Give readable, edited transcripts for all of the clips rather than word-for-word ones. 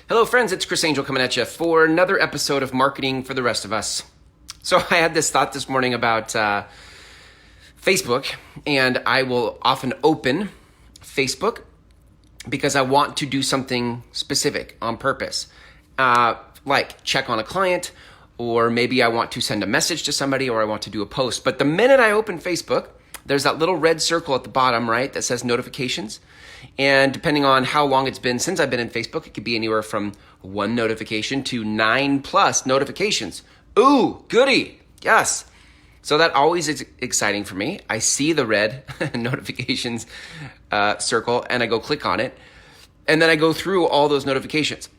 Hello, friends. It's Chris Angel coming at you for another episode of Marketing for the Rest of Us. So I had this thought this morning about Facebook, and I will often open Facebook because I want to do something specific on purpose, like check on a client, or maybe I want to send a message to somebody, or I want to do a post. But the minute I open Facebook, there's that little red circle at the bottom, right, that says notifications. And depending on how long it's been since I've been in Facebook, it could be anywhere from 1 notification to 9+ notifications. Ooh, goody. Yes. So that always is exciting for me. I see the red notifications circle and I go click on it. And then I go through all those notifications.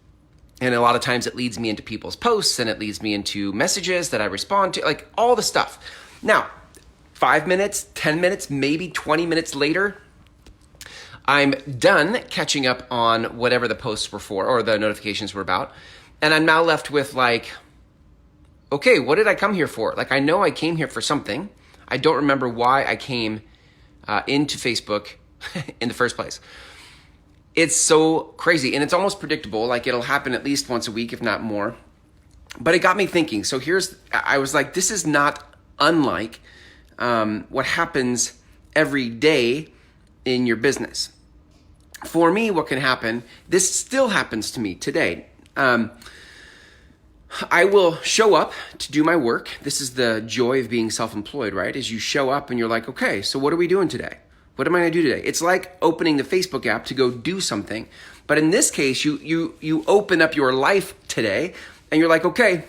And a lot of times it leads me into people's posts and it leads me into messages that I respond to, like all the stuff. Now, 5 minutes, 10 minutes, maybe 20 minutes later, I'm done catching up on whatever the posts were for or the notifications were about. And I'm now left with like, okay, what did I come here for? Like, I know I came here for something. I don't remember why I came into Facebook in the first place. It's so crazy and it's almost predictable. Like it'll happen at least once a week, if not more. But it got me thinking. So I was like, this is not unlike what happens every day in your business. For me, what can happen, this still happens to me today. I will show up to do my work. This is the joy of being self-employed, right? Is you show up and you're like, okay, so what are we doing today? What am I going to do today? It's like opening the Facebook app to go do something. But in this case, you open up your life today and you're like, okay,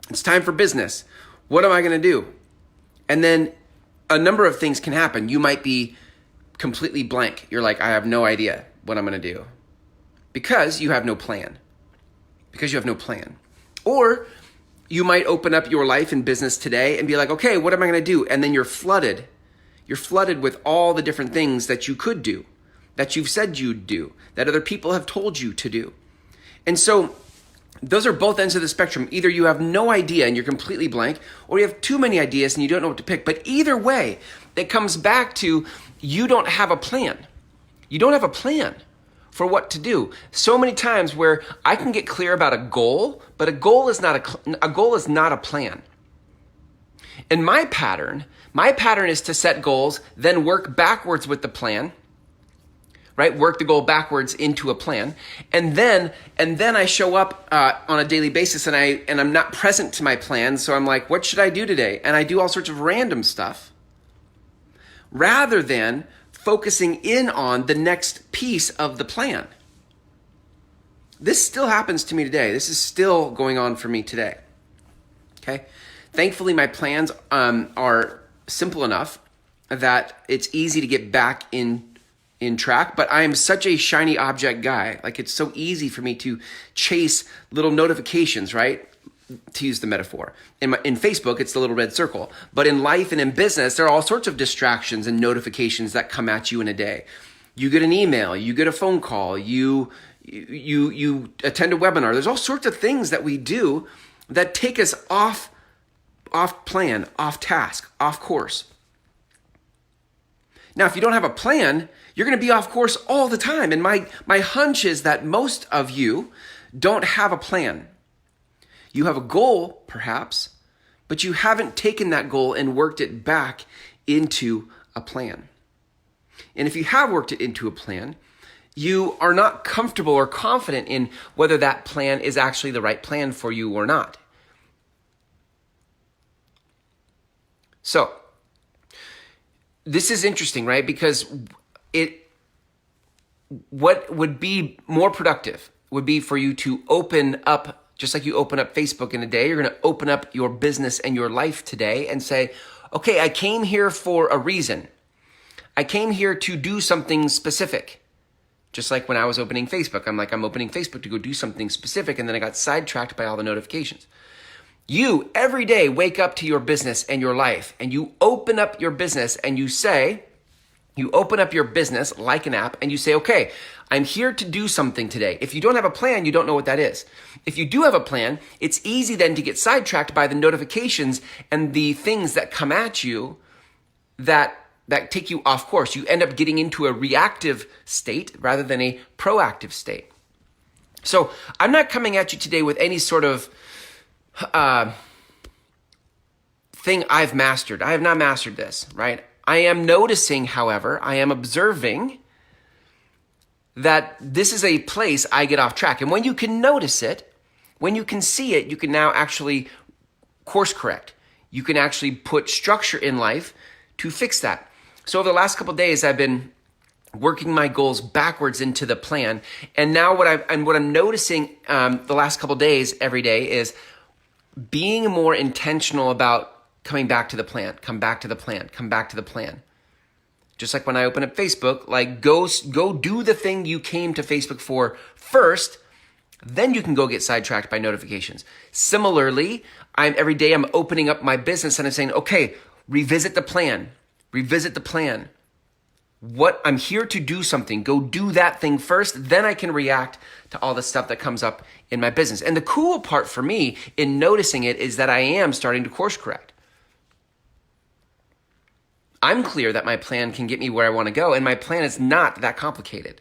it's time for business. What am I going to do? And then a number of things can happen. You might be completely blank. You're like, I have no idea what I'm going to do because you have no plan. Or you might open up your life and business today and be like, okay, what am I going to do? And then you're flooded. You're flooded with all the different things that you could do, that you've said you'd do, that other people have told you to do. And so those are both ends of the spectrum. Either you have no idea and you're completely blank, or you have too many ideas and you don't know what to pick. But either way, it comes back to you don't have a plan. You don't have a plan for what to do. So many times where I can get clear about a goal, but a goal is not a plan. And my pattern is to set goals, then work backwards with the plan. Right? Work the goal backwards into a plan. And then I show up on a daily basis and I'm not present to my plan. So I'm like, what should I do today? And I do all sorts of random stuff rather than focusing in on the next piece of the plan. This still happens to me today. This is still going on for me today. Okay. Thankfully, my plans are simple enough that it's easy to get back in track, but I am such a shiny object guy. Like it's so easy for me to chase little notifications, right? To use the metaphor. In Facebook, it's the little red circle. But in life and in business, there are all sorts of distractions and notifications that come at you in a day. You get an email, you get a phone call, you attend a webinar. There's all sorts of things that we do that take us off plan, off task, off course. Now, if you don't have a plan, you're going to be off course all the time. And my hunch is that most of you don't have a plan. You have a goal, perhaps, but you haven't taken that goal and worked it back into a plan. And if you have worked it into a plan, you are not comfortable or confident in whether that plan is actually the right plan for you or not. So, this is interesting, right? Because what would be more productive would be for you to open up, just like you open up Facebook in a day, you're going to open up your business and your life today and say, okay, I came here for a reason. I came here to do something specific. Just like when I was opening Facebook, I'm opening Facebook to go do something specific, and then I got sidetracked by all the notifications. You every day wake up to your business and your life, and you open up your business and you open up your business like an app and you say, okay, I'm here to do something today. If you don't have a plan, you don't know what that is. If you do have a plan, it's easy then to get sidetracked by the notifications and the things that come at you that take you off course. You end up getting into a reactive state rather than a proactive state. So I'm not coming at you today with any sort of thing I've mastered. I have not mastered this, right? I am noticing, however, I am observing that this is a place I get off track. And when you can notice it, when you can see it, you can now actually course correct. You can actually put structure in life to fix that. So over the last couple of days, I've been working my goals backwards into the plan. And now what I'm noticing the last couple of days, every day, is being more intentional about coming back to the plan, come back to the plan, come back to the plan. Just like when I open up Facebook, like go do the thing you came to Facebook for first, then you can go get sidetracked by notifications. Similarly, every day I'm opening up my business and I'm saying, okay, revisit the plan, revisit the plan. What I'm here to do something, go do that thing first, then I can react to all the stuff that comes up in my business. And the cool part for me in noticing it is that I am starting to course correct. I'm clear that my plan can get me where I want to go, and my plan is not that complicated.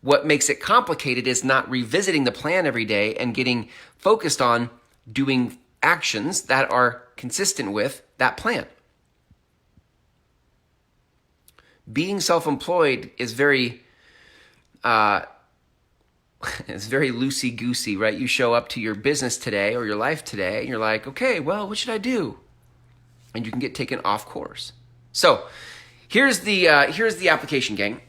What makes it complicated is not revisiting the plan every day and getting focused on doing actions that are consistent with that plan. Being self-employed is very loosey-goosey, right? You show up to your business today or your life today, and you're like, okay, well, what should I do? And you can get taken off course. So here's the application, gang.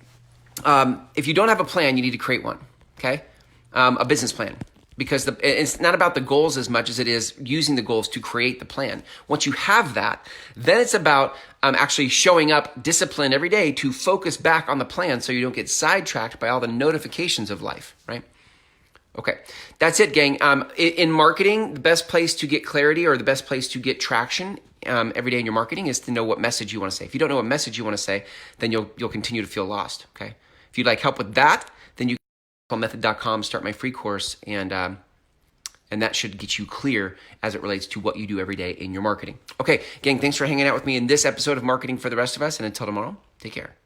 If you don't have a plan, you need to create one, okay? A business plan. Because it's not about the goals as much as it is using the goals to create the plan. Once you have that, then it's about actually showing up disciplined every day to focus back on the plan so you don't get sidetracked by all the notifications of life, right? Okay, that's it, gang. In marketing, the best place to get clarity or the best place to get traction every day in your marketing is to know what message you want to say. If you don't know what message you want to say, then you'll continue to feel lost, okay? If you'd like help with that, then you can go to method.com, start my free course, and that should get you clear as it relates to what you do every day in your marketing. Okay, gang, thanks for hanging out with me in this episode of Marketing for the Rest of Us, and until tomorrow, take care.